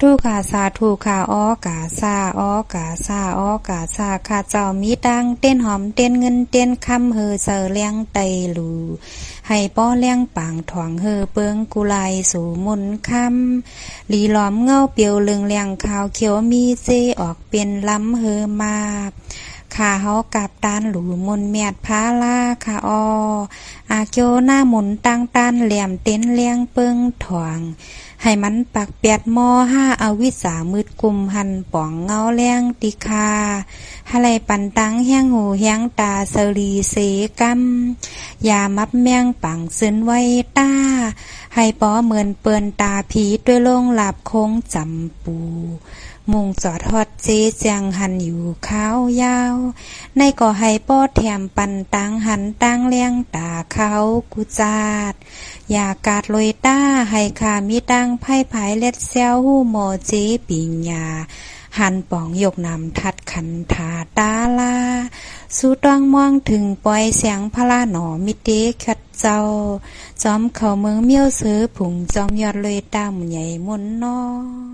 ธุค่ะสาธุค่ะอ้อกาซาอ้อกาซาอ้อกาซาค่ะเจ้ามีตังเต้นหอมเต้นเงินเต้นคำเฮอเสอเลี้ยงไตลูให้ป้อเลี้ยงปางถ่วงเฮอเปิงกุไลสู่มุนคำลีหลอมเงาเปียวเลืองเลี้ยงขาวเขียวมีเจออกเป็นล้ำเฮอมาข้าเฮากับตานหลูมุนเมียดพาลาค่ะอ้ออาเกียวหน้าหมุนตั้งตันเหลี่ยมเต้นเลี้ยงเปิงถ่วงให้มันปักเปียดมอห้าอาวิสามืดกุมหันป่องเงาแรงติคาฮะไรปันตังแห้งหูแห้งตาเสรีเสกัมยามับแมงปังซึนไว้ตาให้ป้อเหมือนเปินตาผีด้วยลงหลับโค้งจำปูมุงจอดฮอดเจเจียงหันอยู่ขาวยาวในก่อให้ป้อแถมปันตังหันตังเลี้ยงตาเขากุจาดอย่ากาดลอยตาให้ขามีตังไพ่ผายเล็ดเซวหูโมเจปิญญาหันป่องยกนำทัดขันถาตาลาสู้ต้องมองถึงปล่อยเสียงพลาหนอมิเตขัดเจ้าจอมเขาเมืองเมียวซื้อผุ่งจอมยอดเลยตามใหญ่มุนนอ